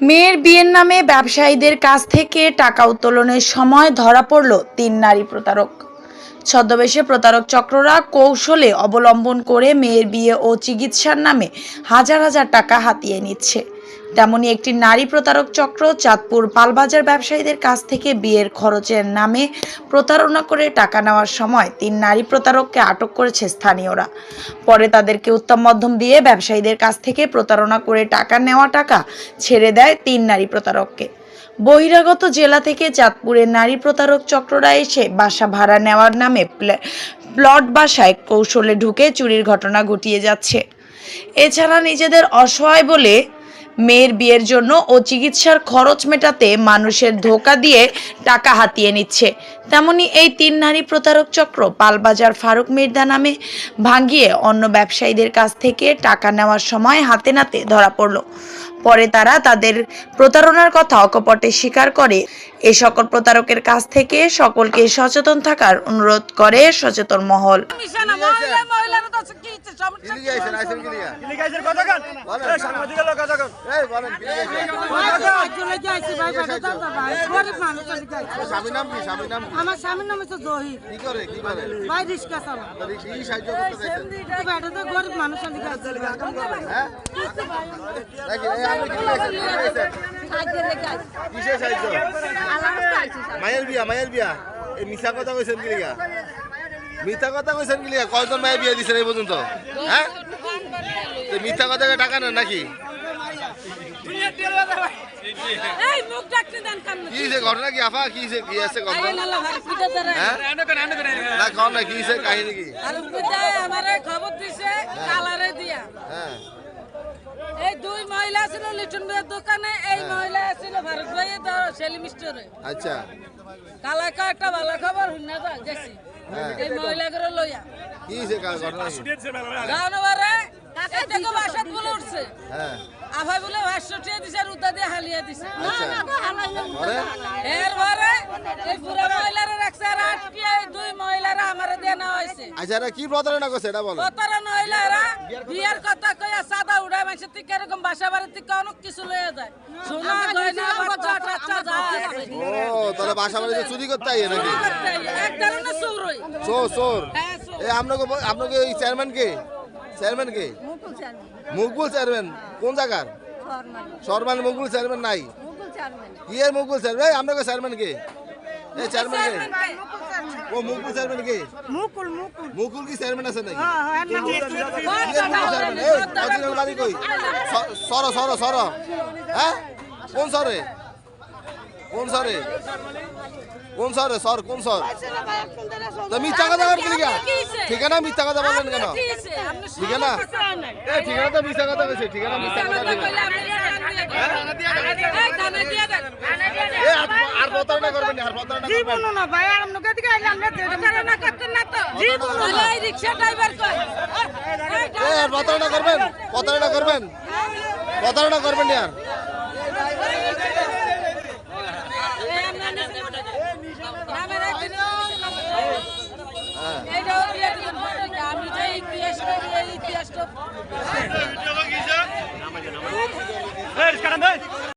মেয়ের বিয়ের নামে ব্যবসায়ীদের কাছ থেকে টাকা উত্তোলনের সময় ধরা পড়ল ৩ নারী প্রতারক। ছদ্মবেশে প্রতারক চক্ররা কৌশলে অবলম্বন করে মেয়ের বিয়ে ও চিকিৎসার নামে হাজার হাজার টাকা হাতিয়ে নিচ্ছে। তেমনই একটি নারী প্রতারক চক্র চাঁদপুর পালবাজার ব্যবসায়ীদের কাছ থেকে বিয়ের খরচের নামে প্রতারণা করে টাকা নেওয়ার সময় ৩ নারী প্রতারককে আটক করেছে স্থানীয়রা। পরে তাদেরকে উত্তম মধ্যম দিয়ে ব্যবসায়ীদের কাছ থেকে প্রতারণা করে টাকা ছেড়ে দেয় ৩ নারী প্রতারককে। বহিরাগত জেলা থেকে চাঁদপুরের নারী প্রতারক চক্ররা এসে বাসা ভাড়া নেওয়ার নামে প্লট বাসায় কৌশলে ঢুকে চুরির ঘটনা ঘটিয়ে যাচ্ছে। এছাড়া নিজেদের অসহায় বলে মেয়ের বিয়ের জন্য ও চিকিৎসার খরচ মেটাতে মানুষের ধোঁকা দিয়ে টাকা হাতিয়ে নিচ্ছে। তেমনি এই ৩ নারী প্রতারক চক্র পালবাজার ফারুক মির্জা নামে ভাঙিয়ে অন্য ব্যবসায়ীদের কাছ থেকে টাকা নেওয়ার সময় হাতে নাতে ধরা পড়ল। পরে তারা তাদের প্রতারণার কথা অকপটে স্বীকার করে। এই সকল প্রতারকের কাছ থেকে সকলকে সচেতন থাকার অনুরোধ করে সচেতন মহল। আমার স্বামীর নাম হচ্ছে জহির। ভাই রিক্সা চালা। গরিব মানুষ মায়ের বিয়া এই মিথ্যা কথা কইছেন কি লিগা? মিথ্যা কথা কইছেন কি লিগা? কয়জন মায়ের বিয়া দিছেন এই পর্যন্ত? হ্যাঁ, মিথ্যা কথা টাকা নেন নাকি? কি যে ঘটনা কি আফা? কি যে কি আছে ঘটনা? না খাও না, কি যে কাহিনী কি? খবর দিছে কালারে দিয়া। হ্যাঁ, এই দুই মহিলা ছিল লিটন ভাইয়ের দোকানে, এই মহিলা ছিল ফারুক ভাইয়ের সেলিম স্টোরে। আচ্ছা, কালাকা একটা ভালো খবর হুন্না যা গেছি। এই মহিলাগুলো লইয়া কি যে ঘটনা? জানুয়ারে এটাকে বাসাত বলে উঠছে। হ্যাঁ, আভাই বলে 500 দিছে আর উদা দিয়ে হালিয়া দিছে। আচ্ছা, এরপরে এই পুরো মহিলারা রাখছে আর আটকে এই দুই মহিলারা আমারে দেনা হইছে। আচ্ছা, এরা কি প্রতারণা করছে এটা বলো। প্রতারণা মহিলারা বিয়ার কথা কইয়া সাদা উড়ায় মানুষের থেকে এরকম বাসা বাড়ির থেকে অনেক কিছু লয়ে যায়। সোনা গয়না বাচ্চা টাচ্চা যায়। ও তাহলে বাসা বাড়িতে চুরি করতে আইয়ে নাকি? এক ধরনের চোরই। চোর। হ্যাঁ, চোর। এই আপনাকে এই চেয়ারম্যান কে? মুকবুল চেয়ারম্যান কোন জায়গার? সরমান মুকবুল চেয়ারম্যান নাই। কি এর মুকবুল চেয়ারম্যান? আপনাকে চেয়ারম্যান কে? এই চেয়ারম্যান কে? ও মুকবুল চেয়ারম্যান কে? মুকুল কি চেয়ারম্যান আছে নাকি? বাড়ি কই? সর। হ্যাঁ, কোন সরে? তো মিথ্যা কথা বলেন কি লিগা? ঠিকানা মিথ্যা কথা বলেন কেন? ঠিকানা তো মিথ্যা কথা কইছে। ঠিকানা মিথ্যা কথা দিবেন। আর প্রতারণা করবেন না, আর প্রতারণা করবেন না ভাই। আর আপনাকে দিকে আইলে আমরা প্রতারণা করতেন না তো। জীবন না এই রিকশা ড্রাইভার কই? আর প্রতারণা করবেন আর আমি যে ইতিহাস